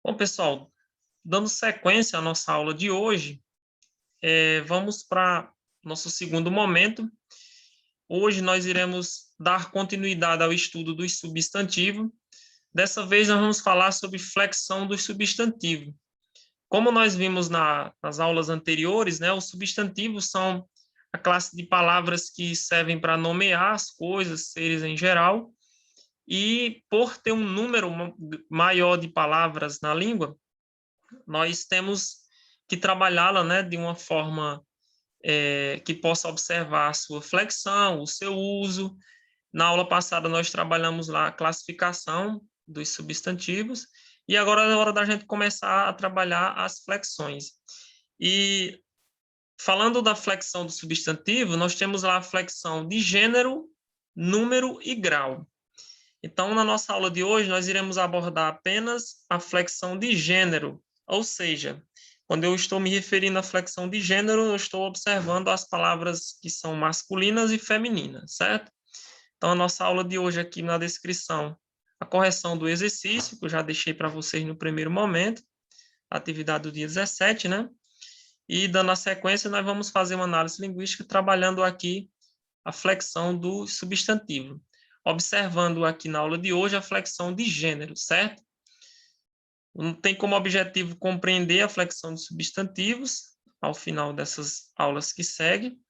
Bom, pessoal, dando sequência à nossa aula de hoje, vamos para nosso segundo momento. Hoje nós iremos dar continuidade ao estudo dos substantivos. Dessa vez nós vamos falar sobre flexão dos substantivos. Como nós vimos nas aulas anteriores, né, os substantivos são a classe de palavras que servem para nomear as coisas, seres em geral, e por ter um número maior de palavras na língua, nós temos que trabalhá-la, né, de uma forma que possa observar a sua flexão, o seu uso. Na aula passada nós trabalhamos lá a classificação dos substantivos e agora é hora da gente começar a trabalhar as flexões. E falando da flexão do substantivo, nós temos lá a flexão de gênero, número e grau. Então, na nossa aula de hoje, nós iremos abordar apenas a flexão de gênero, ou seja, quando eu estou me referindo à flexão de gênero, eu estou observando as palavras que são masculinas e femininas, certo? Então, a nossa aula de hoje aqui na descrição, a correção do exercício, que eu já deixei para vocês no primeiro momento, a atividade do dia 17, né? E dando a sequência, nós vamos fazer uma análise linguística trabalhando aqui a flexão do substantivo, observando aqui na aula de hoje a flexão de gênero, certo? Tem como objetivo compreender a flexão de substantivos ao final dessas aulas que seguem.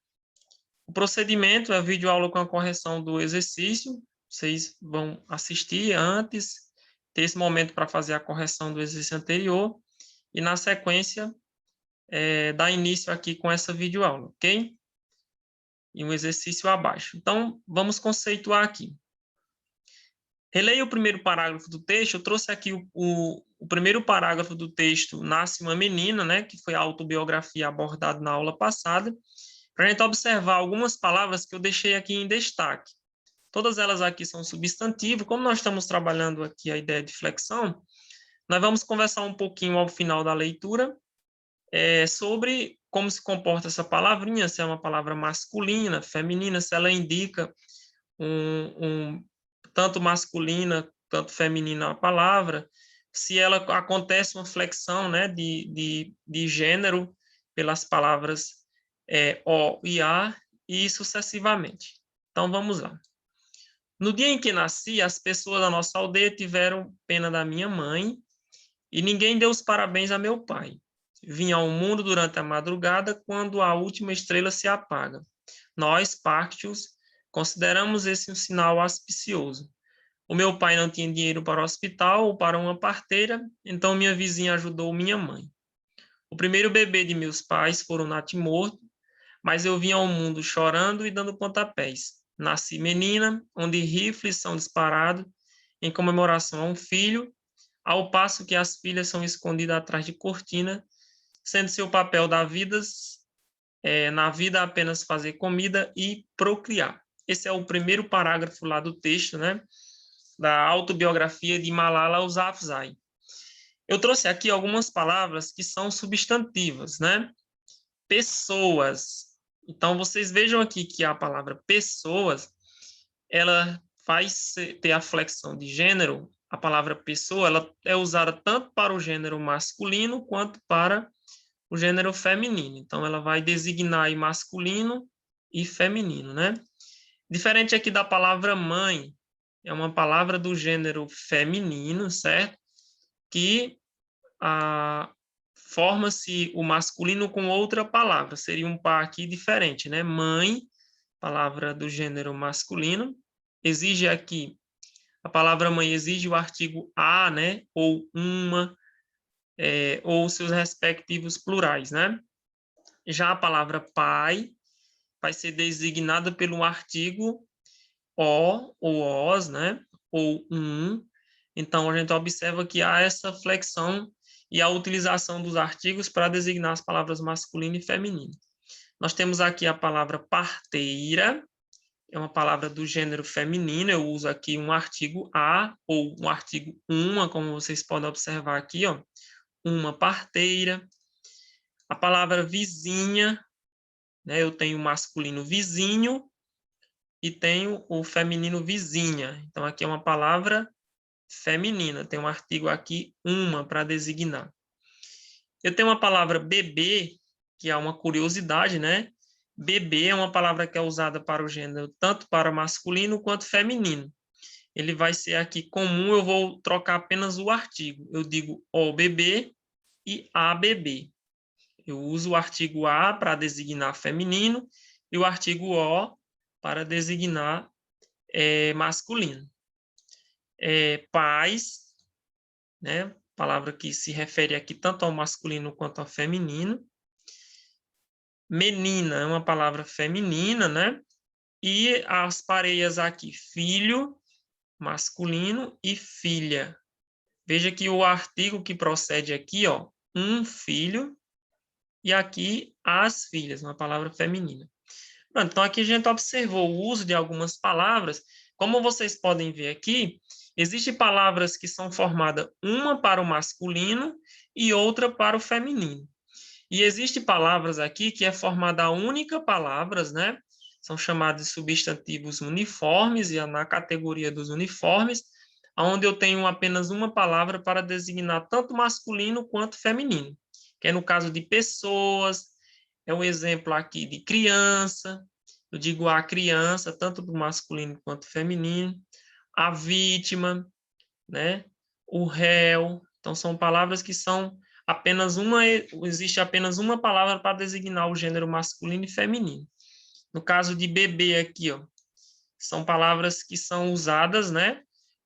O procedimento é a videoaula com a correção do exercício. Vocês vão assistir antes, ter esse momento para fazer a correção do exercício anterior e, na sequência, dar início aqui com essa videoaula, ok? E um exercício abaixo. Então, vamos conceituar aqui. Releia o primeiro parágrafo do texto. Eu trouxe aqui o primeiro parágrafo do texto Nasce uma Menina, né, que foi a autobiografia abordada na aula passada, para a gente observar algumas palavras que eu deixei aqui em destaque. Todas elas aqui são substantivo. Como nós estamos trabalhando aqui a ideia de flexão, nós vamos conversar um pouquinho ao final da leitura sobre como se comporta essa palavrinha, se é uma palavra masculina, feminina, se ela indica tanto masculina, tanto feminina a palavra, se ela acontece uma flexão, né, de gênero pelas palavras o e a, e sucessivamente. Então, vamos lá. No dia em que nasci, as pessoas da nossa aldeia tiveram pena da minha mãe e ninguém deu os parabéns a meu pai. Vim ao mundo durante a madrugada, quando a última estrela se apaga. Nós, pártios, consideramos esse um sinal auspicioso. O meu pai não tinha dinheiro para o hospital ou para uma parteira, então minha vizinha ajudou minha mãe. O primeiro bebê de meus pais foi um natimorto, mas eu vim ao mundo chorando e dando pontapés. Nasci menina, onde rifles são disparados em comemoração a um filho, ao passo que as filhas são escondidas atrás de cortina, sendo seu papel na vida apenas fazer comida e procriar. Esse é o primeiro parágrafo lá do texto, né, da autobiografia de Malala Yousafzai. Eu trouxe aqui algumas palavras que são substantivas, né? Pessoas. Então, vocês vejam aqui que a palavra pessoas, ela faz ter a flexão de gênero. A palavra pessoa, ela é usada tanto para o gênero masculino quanto para o gênero feminino. Então, ela vai designar aí masculino e feminino, né? Diferente aqui da palavra mãe, é uma palavra do gênero feminino, certo? Que forma-se o masculino com outra palavra. Seria um par aqui diferente, né? Mãe, palavra do gênero masculino. Exige aqui, a palavra mãe exige o artigo a, né? Ou uma, ou seus respectivos plurais, né? Já a palavra pai vai ser designada pelo artigo o ou os, né? Ou um. Então, a gente observa que há essa flexão e a utilização dos artigos para designar as palavras masculino e feminino. Nós temos aqui a palavra parteira, é uma palavra do gênero feminino, eu uso aqui um artigo a ou um artigo uma, como vocês podem observar aqui, ó, uma parteira. A palavra vizinha, né, eu tenho o masculino vizinho e tenho o feminino vizinha. Então, aqui é uma palavra feminina. Tem um artigo aqui, uma, para designar. Eu tenho uma palavra bebê, que é uma curiosidade, né? Bebê é uma palavra que é usada para o gênero tanto para masculino quanto feminino. Ele vai ser aqui comum, eu vou trocar apenas o artigo. Eu digo o bebê e a bebê. Eu uso o artigo a para designar feminino e o artigo o para designar masculino. Pais, né? Palavra que se refere aqui tanto ao masculino quanto ao feminino. Menina é uma palavra feminina, né? E as pareias aqui, filho, masculino, e filha. Veja que o artigo que procede aqui, ó, um filho, e aqui as filhas, uma palavra feminina. Pronto, então aqui a gente observou o uso de algumas palavras. Como vocês podem ver aqui, existem palavras que são formadas uma para o masculino e outra para o feminino. E existem palavras aqui que é formada a única palavras, né? São chamados de substantivos uniformes, e é na categoria dos uniformes, onde eu tenho apenas uma palavra para designar tanto masculino quanto feminino, que é no caso de pessoas, é um exemplo aqui de criança, eu digo a criança, tanto do masculino quanto feminino, a vítima, né? O réu. Então, são palavras que são apenas uma, existe apenas uma palavra para designar o gênero masculino e feminino. No caso de bebê aqui, ó, são palavras que são usadas, né?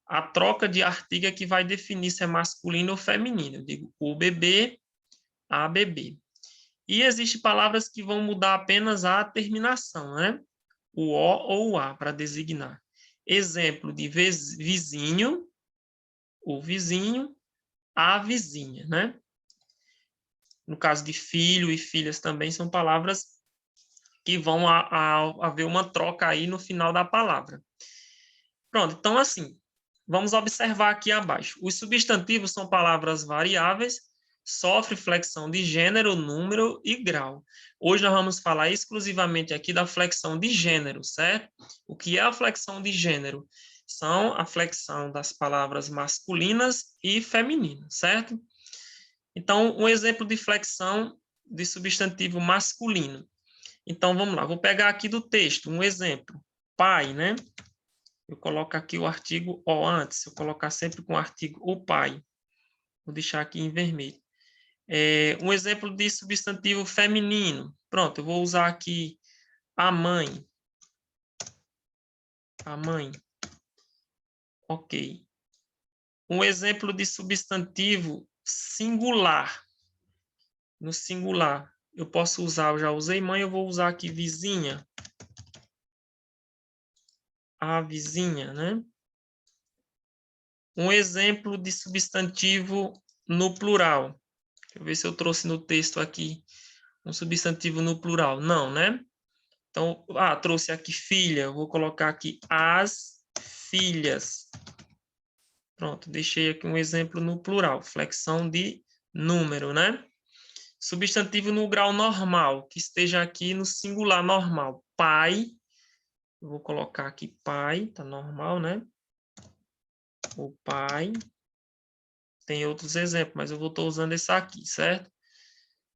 A troca de artigo é que vai definir se é masculino ou feminino. Eu digo o bebê, a bebê. E existem palavras que vão mudar apenas a terminação, né? O O ou o A para designar. Exemplo de vizinho, o vizinho, a vizinha, né? No caso de filho e filhas também são palavras que vão haver uma troca aí no final da palavra. Pronto, então assim, vamos observar aqui abaixo. Os substantivos são palavras variáveis, sofre flexão de gênero, número e grau. Hoje nós vamos falar exclusivamente aqui da flexão de gênero, certo? O que é a flexão de gênero? São a flexão das palavras masculinas e femininas, certo? Então, um exemplo de flexão de substantivo masculino. Então, vamos lá. Vou pegar aqui do texto um exemplo. Pai, né? Eu coloco aqui o artigo o antes. Eu colocar sempre com o artigo o pai. Vou deixar aqui em vermelho. Um exemplo de substantivo feminino. Pronto, eu vou usar aqui a mãe. A mãe. Ok. Um exemplo de substantivo singular. No singular, eu posso usar, eu já usei mãe, eu vou usar aqui vizinha. A vizinha, né? Um exemplo de substantivo no plural. Deixa eu ver se eu trouxe no texto aqui um substantivo no plural. Não, né? Então, trouxe aqui filha. Eu vou colocar aqui as filhas. Pronto, deixei aqui um exemplo no plural. Flexão de número, né? Substantivo no grau normal, que esteja aqui no singular normal. Pai. Eu vou colocar aqui pai, tá normal, né? O pai. Tem outros exemplos, mas eu estou usando esse aqui, certo?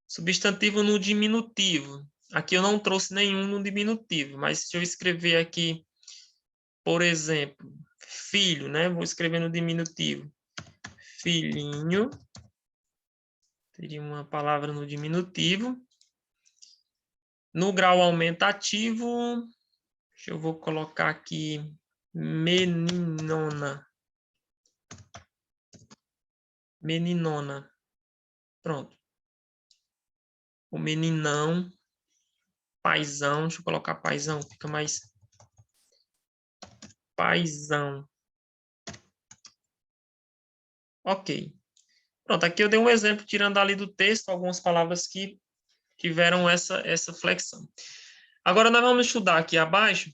Substantivo no diminutivo. Aqui eu não trouxe nenhum no diminutivo, mas se eu escrever aqui, por exemplo, filho, né? Vou escrever no diminutivo. Filhinho. Teria uma palavra no diminutivo. No grau aumentativo, eu vou colocar aqui meninona. Meninona. Pronto. O meninão. Paizão. Deixa eu colocar paizão. Fica mais... Paizão. Ok. Pronto, aqui eu dei um exemplo, tirando ali do texto, algumas palavras que tiveram essa flexão. Agora, nós vamos estudar aqui abaixo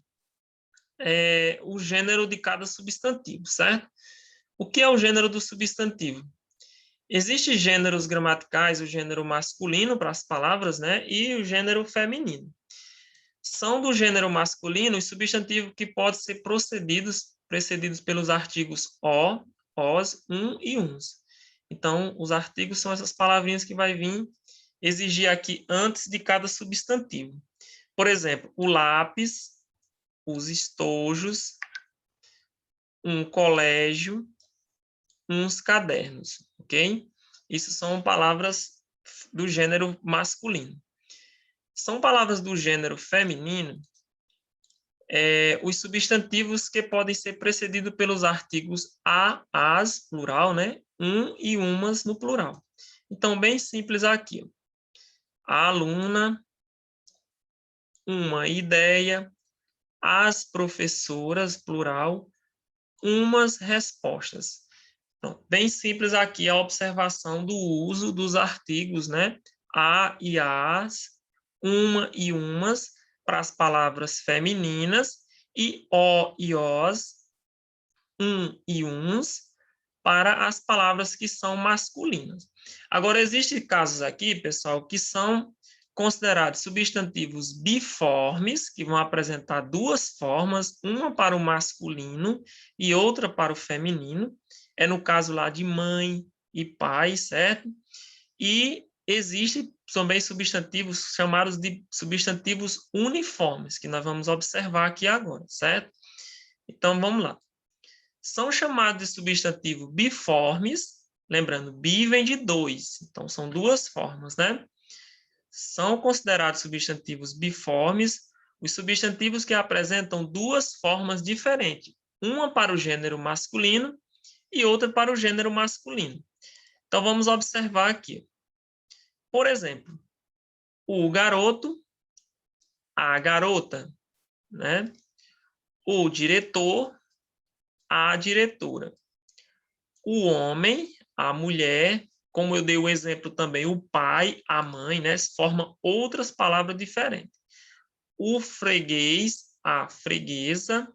o gênero de cada substantivo, certo? O que é o gênero do substantivo? Existem gêneros gramaticais, o gênero masculino para as palavras, né? E o gênero feminino. São do gênero masculino os substantivos que podem ser precedidos pelos artigos o, os, e uns. Então, os artigos são essas palavrinhas que vai vir exigir aqui antes de cada substantivo. Por exemplo, o lápis, os estojos, um colégio, uns cadernos, ok? Isso são palavras do gênero masculino. São palavras do gênero feminino, os substantivos que podem ser precedidos pelos artigos a, as, plural, né? E umas no plural. Então, bem simples aqui. A aluna, uma ideia, as professoras, plural, umas respostas. Então, bem simples aqui a observação do uso dos artigos, né? A e as, uma e umas, para as palavras femininas, e o e os, e uns, para as palavras que são masculinas. Agora, existem casos aqui, pessoal, que são considerados substantivos biformes, que vão apresentar duas formas, uma para o masculino e outra para o feminino. É no caso lá de mãe e pai, certo? E existem também substantivos chamados de substantivos uniformes, que nós vamos observar aqui agora, certo? Então, vamos lá. São chamados de substantivo biformes, lembrando, bi vem de dois, então são duas formas, né? São considerados substantivos biformes os substantivos que apresentam duas formas diferentes, uma para o gênero masculino e outra para o gênero masculino. Então, vamos observar aqui. Por exemplo, o garoto, a garota, né? O diretor, a diretora. O homem, a mulher, como eu dei o exemplo também, o pai, a mãe, né? Formam outras palavras diferentes. O freguês, a freguesa,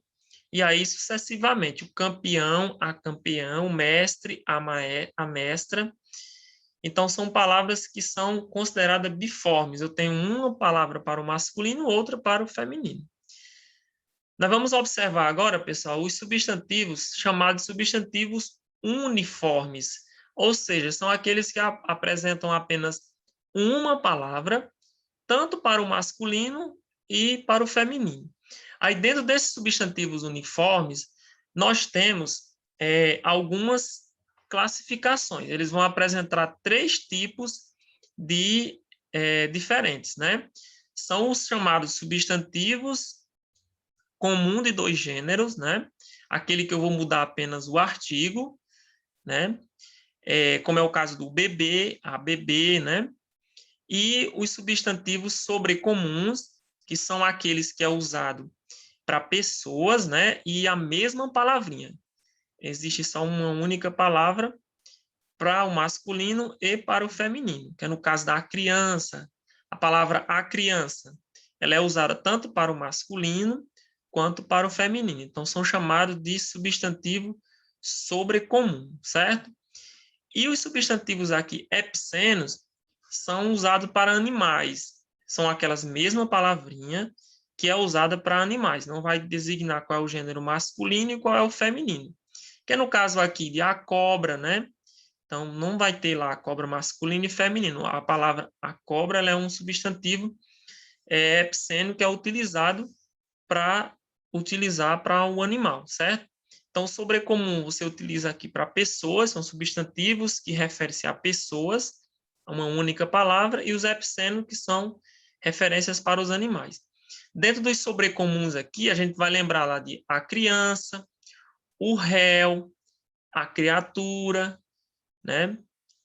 e aí sucessivamente. O campeão, a campeã, o mestre, a mestra. Então, são palavras que são consideradas biformes. Eu tenho uma palavra para o masculino, outra para o feminino. Nós vamos observar agora, pessoal, os substantivos chamados substantivos uniformes, ou seja, são aqueles que apresentam apenas uma palavra, tanto para o masculino e para o feminino. Aí, dentro desses substantivos uniformes, nós temos algumas classificações. Eles vão apresentar três tipos de diferentes, né? São os chamados substantivos comum de dois gêneros, né? Aquele que eu vou mudar apenas o artigo, né? Como é o caso do bebê, a bebê, né? E os substantivos sobrecomuns, que são aqueles que é usado para pessoas, né? E a mesma palavrinha. Existe só uma única palavra para o masculino e para o feminino, que é no caso da criança. A palavra a criança, ela é usada tanto para o masculino quanto para o feminino. Então, são chamados de substantivo sobrecomum, certo? E os substantivos aqui epicenos são usados para animais. São aquelas mesmas palavrinhas que é usada para animais. Não vai designar qual é o gênero masculino e qual é o feminino. Que é no caso aqui de a cobra, né? Então, não vai ter lá a cobra masculino e feminino. A palavra a cobra ela é um substantivo epiceno que é utilizado para o animal, certo? Então, sobrecomum você utiliza aqui para pessoas, são substantivos que referem-se a pessoas, a uma única palavra, e os epicenos, que são referências para os animais. Dentro dos sobrecomuns aqui, a gente vai lembrar lá de a criança, o réu, a criatura, né?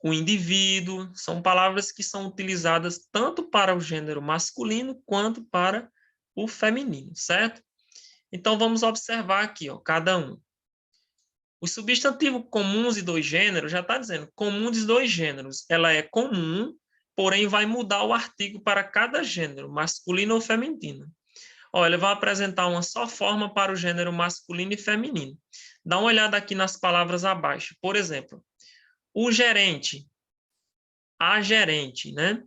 O indivíduo, são palavras que são utilizadas tanto para o gênero masculino quanto para o feminino, certo? Então, vamos observar aqui, ó, cada um. O substantivo comuns de dois gêneros, já está dizendo, comum de dois gêneros, ela é comum, porém vai mudar o artigo para cada gênero, masculino ou feminino. Ó, ele vai apresentar uma só forma para o gênero masculino e feminino. Dá uma olhada aqui nas palavras abaixo. Por exemplo, o gerente, a gerente, né?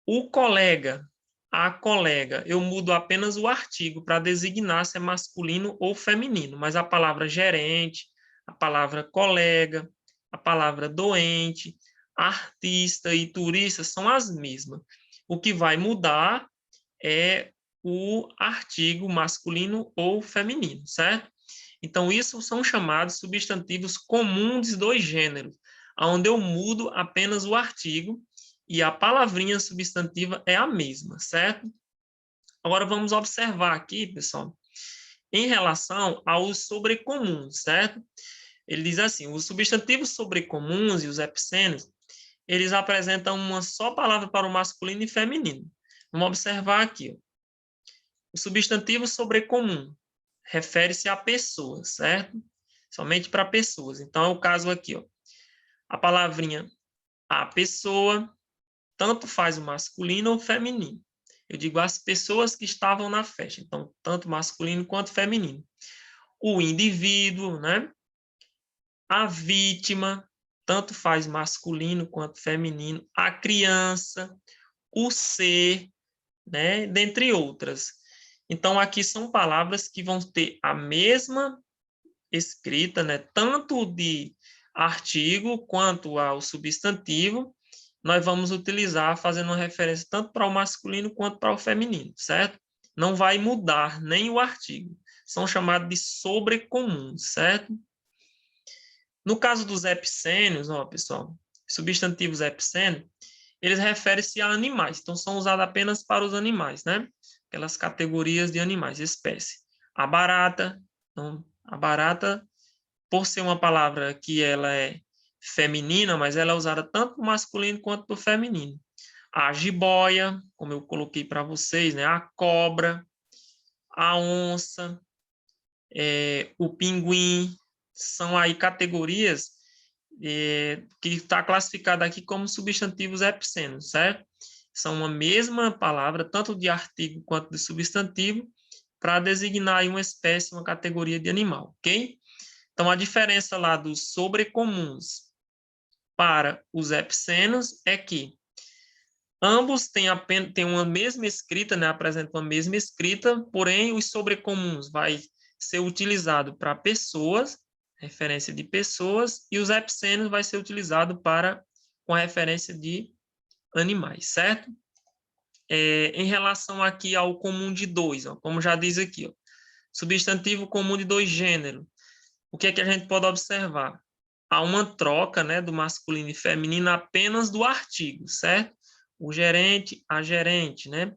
O colega, a colega, eu mudo apenas o artigo para designar se é masculino ou feminino, mas a palavra gerente, a palavra colega, a palavra doente, artista e turista são as mesmas. O que vai mudar é o artigo masculino ou feminino, certo? Então, isso são chamados substantivos comuns dos gêneros, onde eu mudo apenas o artigo e a palavrinha substantiva é a mesma, certo? Agora, vamos observar aqui, pessoal, em relação aos sobrecomuns, certo? Ele diz assim, os substantivos sobrecomuns e os epicênios, eles apresentam uma só palavra para o masculino e feminino. Vamos observar aqui, ó. O substantivo sobrecomum refere-se a pessoas, certo? Somente para pessoas. Então, é o caso aqui, ó. A palavrinha a pessoa, tanto faz o masculino ou feminino. Eu digo as pessoas que estavam na festa. Então, tanto masculino quanto feminino. O indivíduo, né? A vítima, tanto faz masculino quanto feminino. A criança, o ser, né? Dentre outras. Então, aqui são palavras que vão ter a mesma escrita, né? Tanto de artigo quanto ao substantivo, nós vamos utilizar fazendo uma referência tanto para o masculino quanto para o feminino, certo? Não vai mudar nem o artigo. São chamados de sobrecomuns, certo? No caso dos epicênios, ó, pessoal, substantivos epicênios, eles referem-se a animais, então são usados apenas para os animais, né? Aquelas categorias de animais, espécie. A barata, então, a barata, por ser uma palavra que ela é feminina, mas ela é usada tanto para o masculino quanto para o feminino. A jiboia, como eu coloquei para vocês, né? A cobra, a onça, o pinguim, são aí categorias que está classificada aqui como substantivos epicênios, certo? São uma mesma palavra, tanto de artigo quanto de substantivo, para designar aí uma espécie, uma categoria de animal, ok? Então, a diferença lá dos sobrecomuns para os epicênios é que ambos têm uma mesma escrita, né? Apresentam a mesma escrita, porém, os sobrecomuns vai ser utilizado para pessoas, referência de pessoas, e os epicênios vai ser utilizado para com referência de animais, certo? Em relação aqui ao comum de dois, ó, como já diz aqui, ó, substantivo comum de dois gêneros, o que é que a gente pode observar? Há uma troca, né, do masculino e feminino apenas do artigo, certo? O gerente, a gerente, né?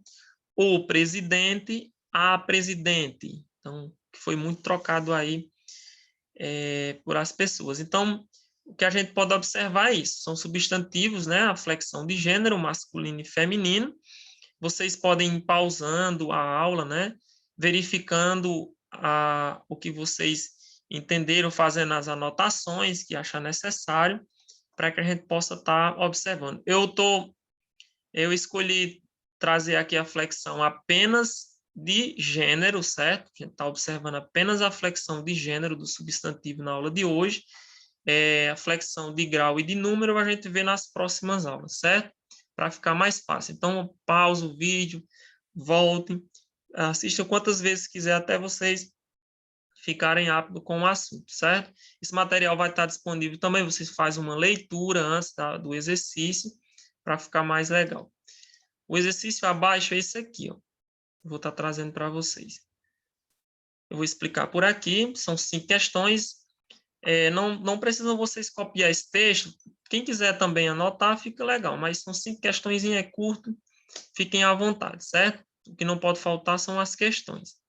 O presidente, a presidente. Então, que foi muito trocado aí por as pessoas. Então, o que a gente pode observar é isso. São substantivos, né? A flexão de gênero, masculino e feminino. Vocês podem ir pausando a aula, né? Verificando o que vocês entenderam, fazendo as anotações que achar necessário, para que a gente possa estar observando. Eu escolhi trazer aqui a flexão apenas de gênero, certo? A gente está observando apenas a flexão de gênero do substantivo na aula de hoje. A flexão de grau e de número a gente vê nas próximas aulas, certo? Para ficar mais fácil. Então, pausa o vídeo, voltem, assistam quantas vezes quiser até vocês ficarem aptos com o assunto, certo? Esse material vai estar disponível também, vocês fazem uma leitura antes do exercício, para ficar mais legal. O exercício abaixo é esse aqui, ó. Eu vou estar trazendo para vocês. Eu vou explicar por aqui, são 5 questões. Não precisam vocês copiar esse texto. Quem quiser também anotar, fica legal, mas são 5 questões, é curto, fiquem à vontade, certo? O que não pode faltar são as questões.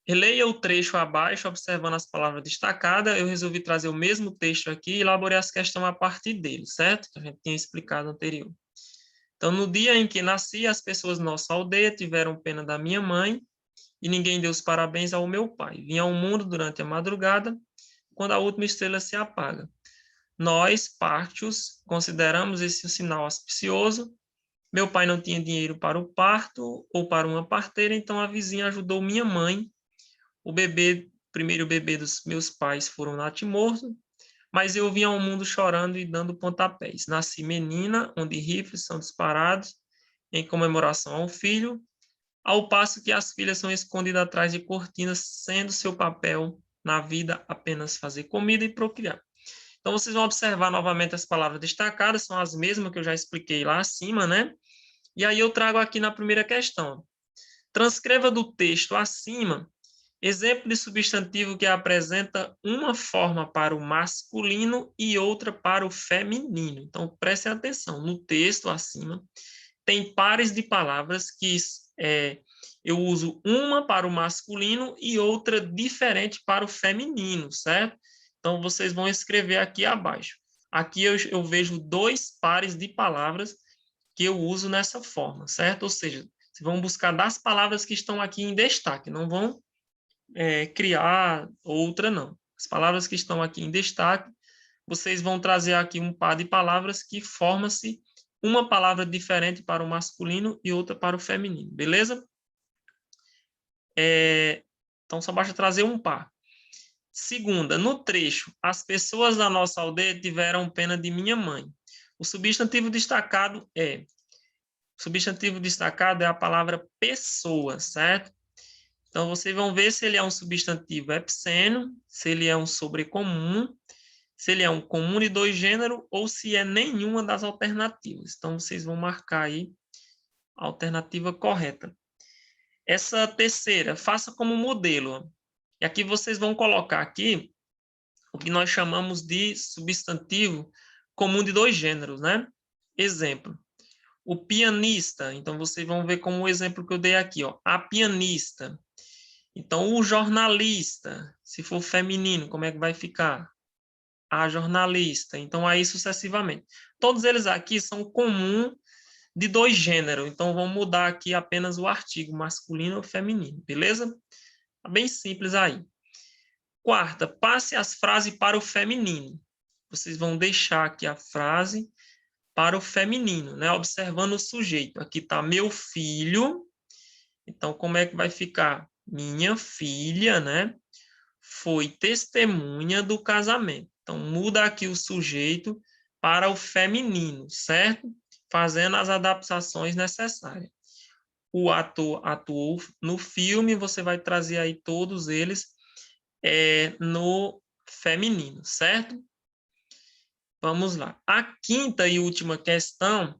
Releia o trecho abaixo, observando as palavras destacadas. Eu resolvi trazer o mesmo texto aqui e elaborei as questões a partir dele, certo? Que a gente tinha explicado anterior. Então, no dia em que nasci, as pessoas da nossa aldeia tiveram pena da minha mãe e ninguém deu os parabéns ao meu pai. Vim ao mundo durante a madrugada, quando a última estrela se apaga. Nós, pártios, consideramos esse um sinal auspicioso. Meu pai não tinha dinheiro para o parto ou para uma parteira, então a vizinha ajudou minha mãe. O primeiro bebê dos meus pais foram natimorto, mas eu vim ao mundo chorando e dando pontapés. Nasci menina, onde rifles são disparados em comemoração ao filho, ao passo que as filhas são escondidas atrás de cortinas, sendo seu papel na vida apenas fazer comida e procriar. Então, vocês vão observar novamente as palavras destacadas, são as mesmas que eu já expliquei lá acima, né? E aí eu trago aqui na primeira questão. Transcreva do texto acima exemplo de substantivo que apresenta uma forma para o masculino e outra para o feminino. Então, prestem atenção. No texto acima, tem pares de palavras que eu uso uma para o masculino e outra diferente para o feminino, certo? Então, vocês vão escrever aqui abaixo. Aqui eu vejo 2 pares de palavras que eu uso nessa forma, certo? Ou seja, vocês vão buscar das palavras que estão aqui em destaque, não vão criar outra, não. As palavras que estão aqui em destaque, vocês vão trazer aqui um par de palavras que forma-se uma palavra diferente para o masculino e outra para o feminino, beleza? Então, só basta trazer um par. Segunda, no trecho, as pessoas da nossa aldeia tiveram pena de minha mãe. O substantivo destacado é a palavra pessoa, certo? Então, vocês vão ver se ele é um substantivo epiceno, se ele é um sobrecomum, se ele é um comum de 2 gêneros ou se é nenhuma das alternativas. Então, vocês vão marcar aí a alternativa correta. Essa terceira, faça como modelo. E aqui vocês vão colocar aqui o que nós chamamos de substantivo comum de 2 gêneros, né? Exemplo, o pianista. Então, vocês vão ver como o exemplo que eu dei aqui, ó, a pianista. Então, o jornalista, se for feminino, como é que vai ficar? A jornalista. Então, aí sucessivamente. Todos eles aqui são comum de 2 gêneros. Então, vamos mudar aqui apenas o artigo, masculino ou feminino, beleza? Tá bem simples aí. Quarta, passe as frases para o feminino. Vocês vão deixar aqui a frase para o feminino, né? Observando o sujeito. Aqui está meu filho. Então, como é que vai ficar? Minha filha, né? Foi testemunha do casamento. Então, muda aqui o sujeito para o feminino, certo? Fazendo as adaptações necessárias. O ator atuou no filme, você vai trazer aí todos eles no feminino, certo? Vamos lá. A quinta e última questão,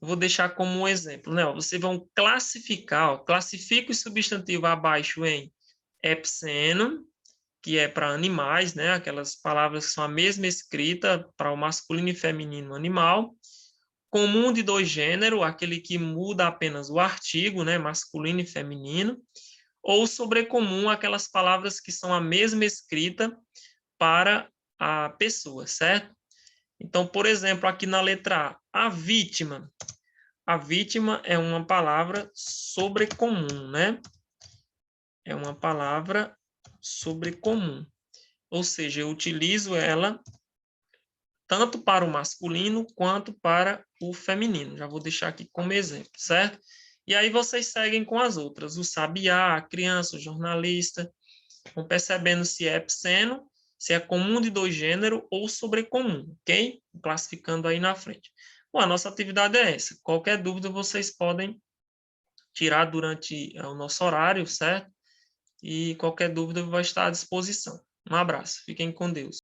eu vou deixar como um exemplo, né? Vocês vão classificar, classifica o substantivo abaixo em epiceno, que é para animais, né? Aquelas palavras que são a mesma escrita para o masculino e feminino animal. Comum de 2 gêneros, aquele que muda apenas o artigo, né? Masculino e feminino. Ou sobrecomum, aquelas palavras que são a mesma escrita para a pessoa, certo? Então, por exemplo, aqui na letra A, a vítima. A vítima é uma palavra sobrecomum, né? É uma palavra sobrecomum. Ou seja, eu utilizo ela tanto para o masculino quanto para o feminino. Já vou deixar aqui como exemplo, certo? E aí vocês seguem com as outras. O sabiá, a criança, o jornalista. Vão percebendo se é epiceno, se é comum de 2 gêneros ou sobrecomum, ok? Classificando aí na frente. Bom, a nossa atividade é essa. Qualquer dúvida vocês podem tirar durante o nosso horário, certo? E qualquer dúvida vai estar à disposição. Um abraço. Fiquem com Deus.